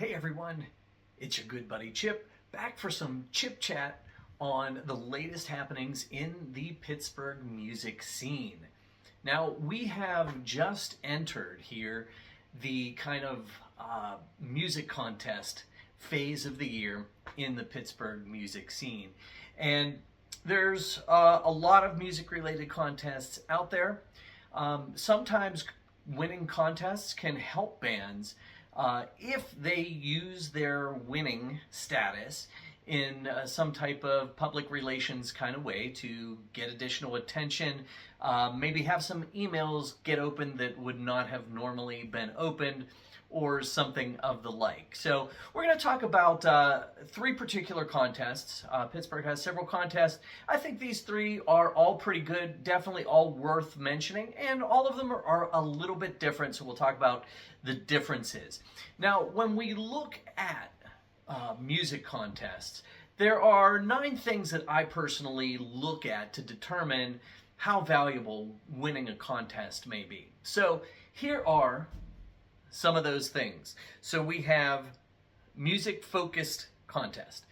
Hey everyone, it's your good buddy Chip, back for some chip chat on the latest happenings in the Pittsburgh music scene. Now, we have just entered here the kind of music contest phase of the year in the Pittsburgh music scene. And there's a lot of music related contests out there. Sometimes winning contests can help bands if they use their winning status in some type of public relations kind of way to get additional attention, maybe have some emails get opened that would not have normally been opened, or something of the like. So we're going to talk about three particular contests. Pittsburgh has several contests. I think these three are all pretty good, definitely all worth mentioning, and all of them are a little bit different, so we'll talk about the differences. Now, when we look at music contests, there are 9 things that I personally look at to determine how valuable winning a contest may be. So here are some of those things. So we have music-focused contest.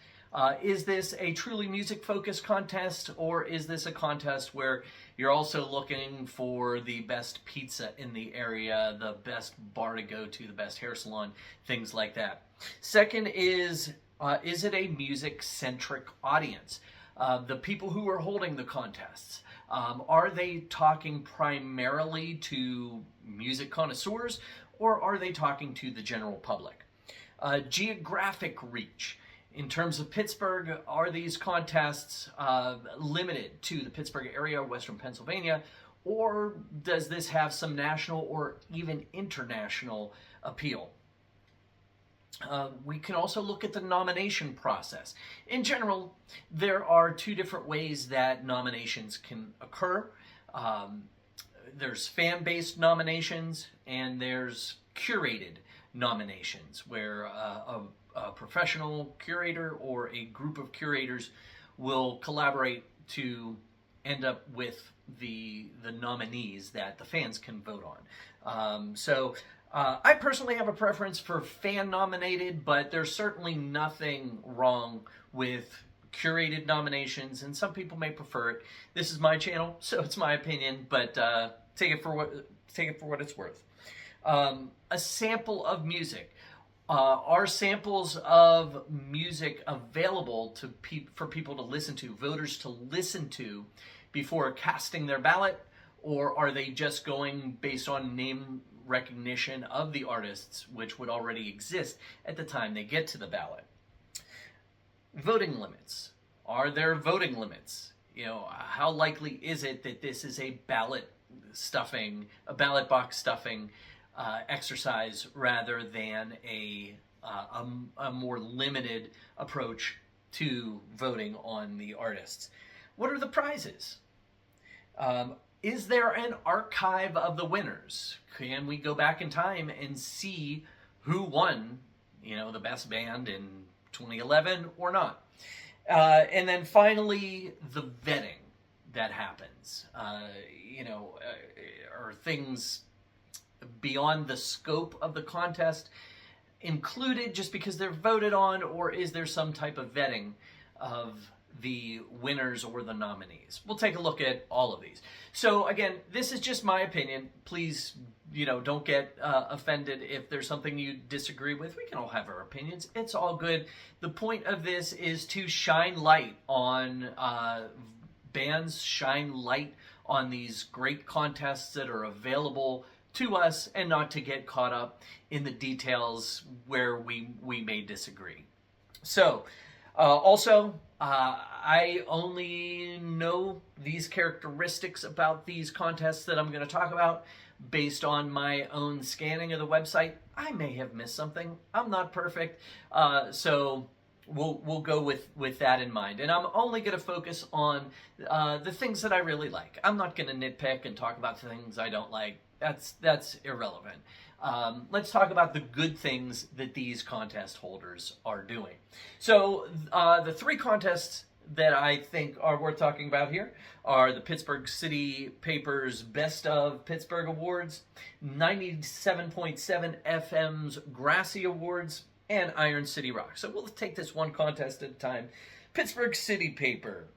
Is this a truly music-focused contest, or is this a contest where you're also looking for the best pizza in the area, the best bar to go to, the best hair salon, things like that? Second is it a music-centric audience? The people who are holding the contests, are they talking primarily to music connoisseurs, or are they talking to the general public? Geographic reach. In terms of Pittsburgh, are these contests limited to the Pittsburgh area, Western Pennsylvania, or does this have some national or even international appeal? We can also look at the nomination process. In general, there are 2 different ways that nominations can occur. There's fan-based nominations and there's curated nominations, where a professional curator or a group of curators will collaborate to end up with the nominees that the fans can vote on. I personally have a preference for fan-nominated, but there's certainly nothing wrong with curated nominations, and some people may prefer it. This is my channel, so it's my opinion, but take it for what it's worth. A sample of music. Are samples of music available for people to listen to, voters to listen to, before casting their ballot, or are they just going based on name recognition of the artists, which would already exist at the time they get to the ballot? Voting limits. Are there voting limits? You know, how likely is it that this is a ballot box stuffing exercise rather than a more limited approach to voting on the artists? What are the prizes? Is there an archive of the winners? Can we go back in time and see who won, the best band in 2011 or not? And then finally, the vetting that happens. Are things beyond the scope of the contest included just because they're voted on, or is there some type of vetting of the winners or the nominees? We'll take a look at all of these. So again, this is just my opinion. Please, don't get offended if there's something you disagree with. We can all have our opinions. It's all good. The point of this is to shine light on bands, shine light on these great contests that are available to us, and not to get caught up in the details where we may disagree. So, I only know these characteristics about these contests that I'm going to talk about based on my own scanning of the website. I may have missed something. I'm not perfect, so we'll go with that in mind. And I'm only going to focus on the things that I really like. I'm not going to nitpick and talk about things I don't like. That's irrelevant. Let's talk about the good things that these contest holders are doing. So the 3 contests that I think are worth talking about here are the Pittsburgh City Paper's Best of Pittsburgh Awards, 97.7 FM's Grassy Awards, and Iron City Rock. So we'll take this one contest at a time. Pittsburgh City Paper.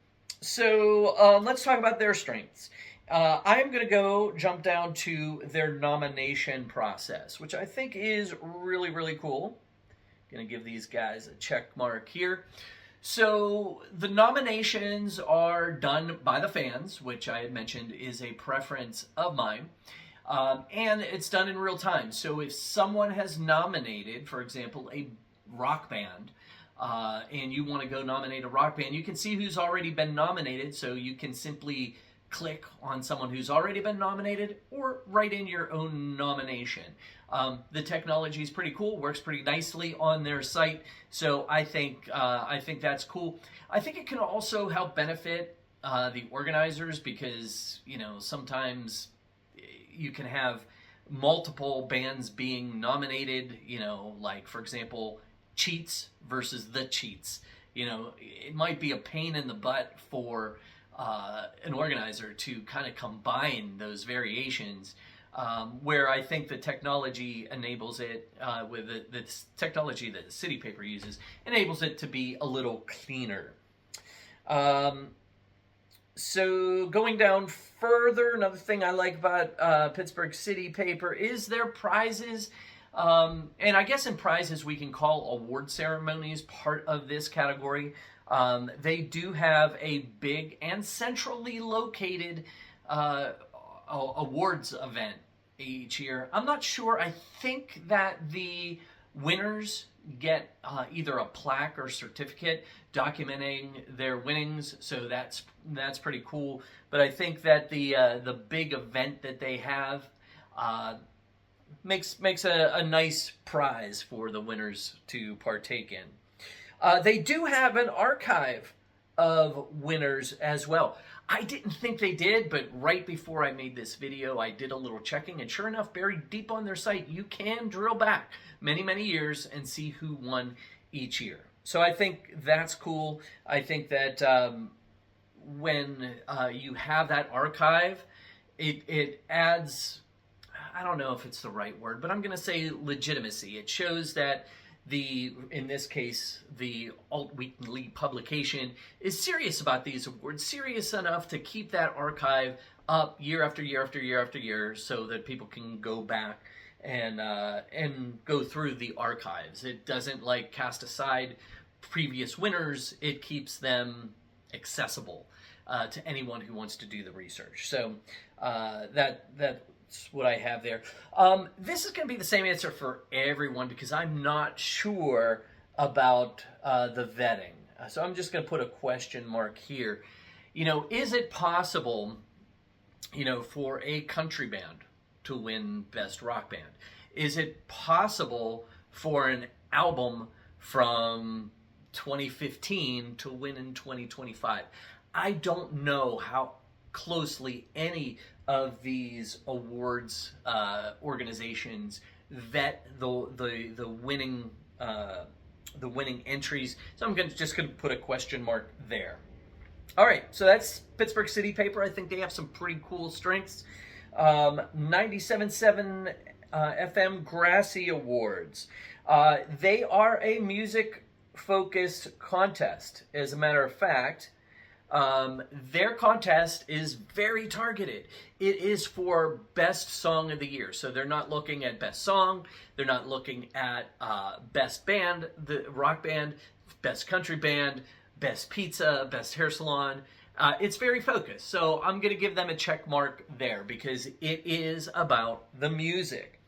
So let's talk about their strengths. I'm going to jump down to their nomination process, which I think is really, really cool. Going to give these guys a check mark here. So the nominations are done by the fans, which I had mentioned is a preference of mine. And it's done in real time. So if someone has nominated, for example, a rock band, and you want to go nominate a rock band, you can see who's already been nominated. So you can simply click on someone who's already been nominated or write in your own nomination. The technology is pretty cool, works pretty nicely on their site, so I think that's cool. I think it can also help benefit the organizers because, you know, sometimes you can have multiple bands being nominated, you know, like, for example, Cheats versus the Cheats. You know, it might be a pain in the butt for an organizer to kind of combine those variations, where I think the technology enables it, with the technology that the City Paper uses, enables it to be a little cleaner. So going down further, another thing I like about Pittsburgh City Paper is their prizes. And I guess in prizes we can call award ceremonies part of this category. They do have a big and centrally located awards event each year. I'm not sure. I think that the winners get either a plaque or certificate documenting their winnings, so that's pretty cool. But I think that the big event that they have makes a nice prize for the winners to partake in. They do have an archive of winners as well. I didn't think they did, but right before I made this video, I did a little checking, and sure enough, buried deep on their site, you can drill back many, many years and see who won each year. So I think that's cool. I think that when you have that archive, it adds, I don't know if it's the right word, but I'm going to say legitimacy. It shows that in this case, the Alt Weekly publication is serious about these awards, serious enough to keep that archive up year after year after year after year, so that people can go back and go through the archives. It doesn't like cast aside previous winners. It keeps them accessible to anyone who wants to do the research. So that's what I have there. This is going to be the same answer for everyone because I'm not sure about the vetting. So I'm just going to put a question mark here. You know, is it possible, you know, for a country band to win Best Rock Band? Is it possible for an album from 2015 to win in 2025? I don't know how closely any of these awards organizations vet the winning entries. So I'm just going to put a question mark there. All right, so that's Pittsburgh City Paper. I think they have some pretty cool strengths. 97.7 FM Grassy Awards. They are a music-focused contest. As a matter of fact, their contest is very targeted. It is for best song of the year. So they're not looking at best song. They're not looking at best band, the rock band, best country band, best pizza, best hair salon. It's very focused. So I'm going to give them a check mark there because it is about the music.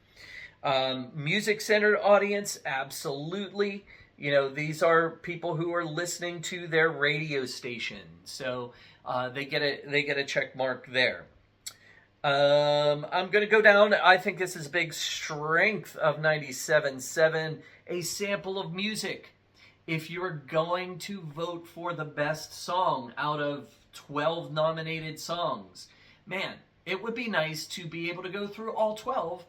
Music-centered audience, absolutely. You know, these are people who are listening to their radio station, so they get a check mark there. I'm going to go down. I think this is a big strength of 97.7, a sample of music. If you're going to vote for the best song out of 12 nominated songs, man, it would be nice to be able to go through all 12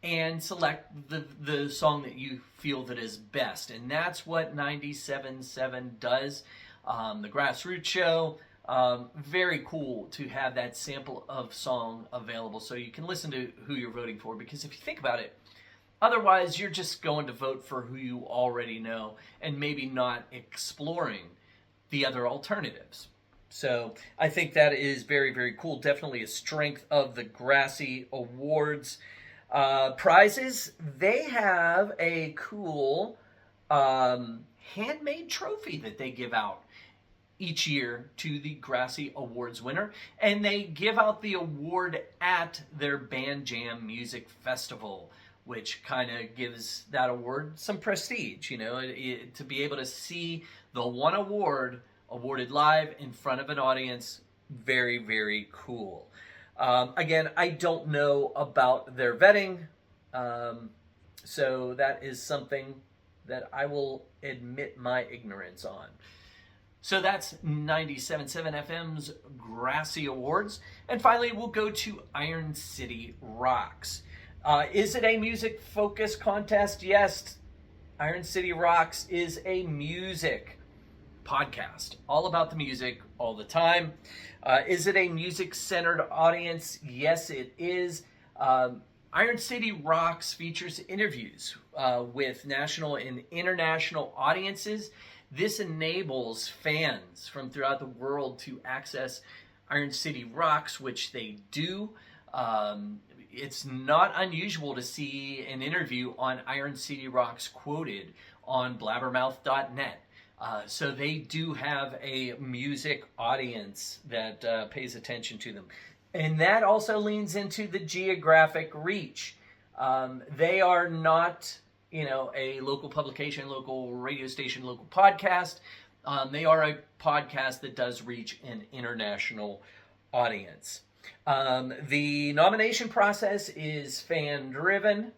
and select the song that you feel that is best. And that's what 97.7 does. The Grassroots Show, very cool to have that sample of song available so you can listen to who you're voting for. Because if you think about it, Otherwise, you're just going to vote for who you already know and maybe not exploring the other alternatives. So I think that is very, very cool. Definitely a strength of the Grassy Awards. Prizes, they have a cool handmade trophy that they give out each year to the Grassy Awards winner, and they give out the award at their Band Jam Music Festival, which kind of gives that award some prestige, you know, to be able to see the one award awarded live in front of an audience. Very, very cool. Again, I don't know about their vetting, so that is something that I will admit my ignorance on. So that's 97.7 FM's Grassy Awards. And finally, we'll go to Iron City Rocks. Is it a music focus contest? Yes. Iron City Rocks is a music podcast, all about the music all the time. Is it a music-centered audience? Yes, it is. Iron City Rocks features interviews with national and international audiences. This enables fans from throughout the world to access Iron City Rocks, which they do. It's not unusual to see an interview on Iron City Rocks quoted on blabbermouth.net. So they do have a music audience that pays attention to them. And that also leans into the geographic reach. They are not, you know, a local publication, local radio station, local podcast. They are a podcast that does reach an international audience. The nomination process is fan-driven.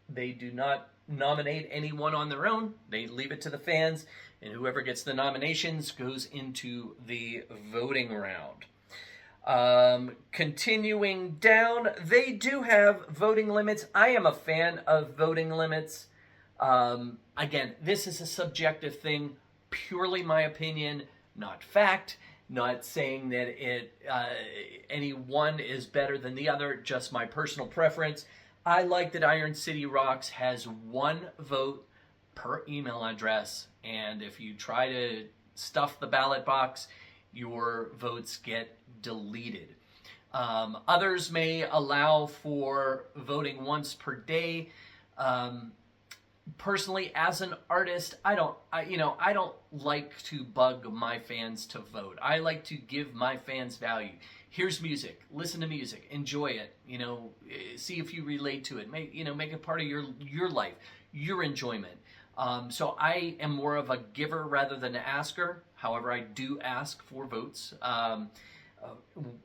They do not nominate anyone on their own. They leave it to the fans, and whoever gets the nominations goes into the voting round. Continuing down, they do have voting limits. I am a fan of voting limits. Again, this is a subjective thing, purely my opinion, not fact. Not saying that any one is better than the other, just my personal preference. I like that Iron City Rocks has one vote per email address, and if you try to stuff the ballot box, your votes get deleted. Others may allow for voting once per day. Personally, as an artist, I don't like to bug my fans to vote. I like to give my fans value. Here's music. Listen to music. Enjoy it. You know, see if you relate to it. Make it part of your life, your enjoyment. So I am more of a giver rather than an asker. However, I do ask for votes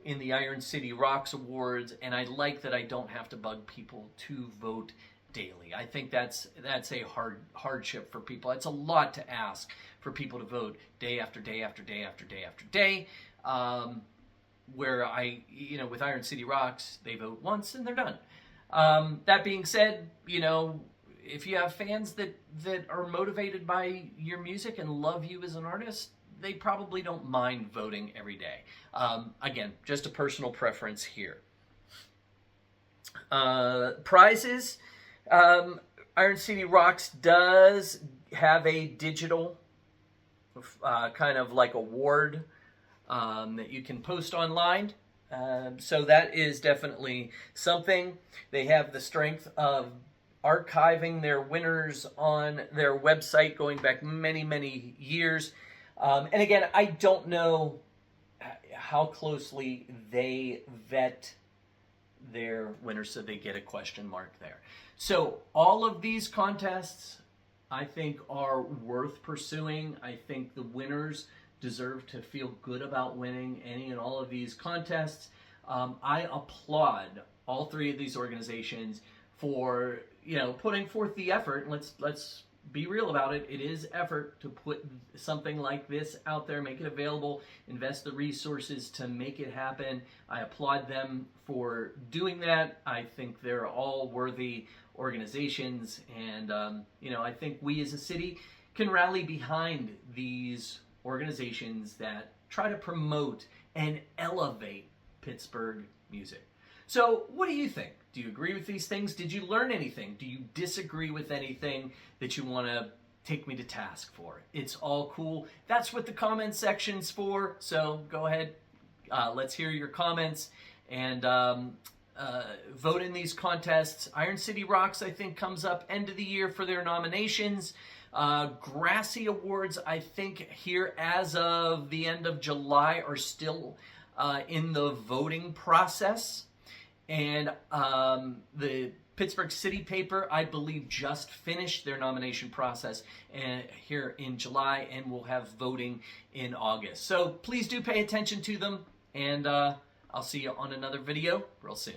in the Iron City Rocks Awards, and I like that I don't have to bug people to vote daily. I think that's a hardship for people. It's a lot to ask for people to vote day after day after day after day after day. Where with Iron City Rocks, they vote once and they're done. That being said, if you have fans that are motivated by your music and love you as an artist, they probably don't mind voting every day. Again, just a personal preference here. Prizes. Iron City Rocks does have a digital kind of like award that you can post online. So that is definitely something. They have the strength of archiving their winners on their website going back many, many years. And again, I don't know how closely they vet their winners, so they get a question mark there. So all of these contests, I think, are worth pursuing. I think the winners deserve to feel good about winning any and all of these contests. I applaud all three of these organizations for putting forth the effort. Let's be real about it. It is effort to put something like this out there, make it available, invest the resources to make it happen. I applaud them for doing that. I think they're all worthy organizations, and I think we as a city can rally behind these organizations that try to promote and elevate Pittsburgh music. So what do you think? Do you agree with these things? Did you learn anything? Do you disagree with anything that you want to take me to task for? It's all cool. That's what the comment section's for. So go ahead. Let's hear your comments and vote in these contests. Iron City Rocks, I think, comes up end of the year for their nominations. Grassy Awards, I think, here as of the end of July are still in the voting process. And the Pittsburgh City Paper, I believe, just finished their nomination process here in July, and will have voting in August. So please do pay attention to them, and I'll see you on another video real soon.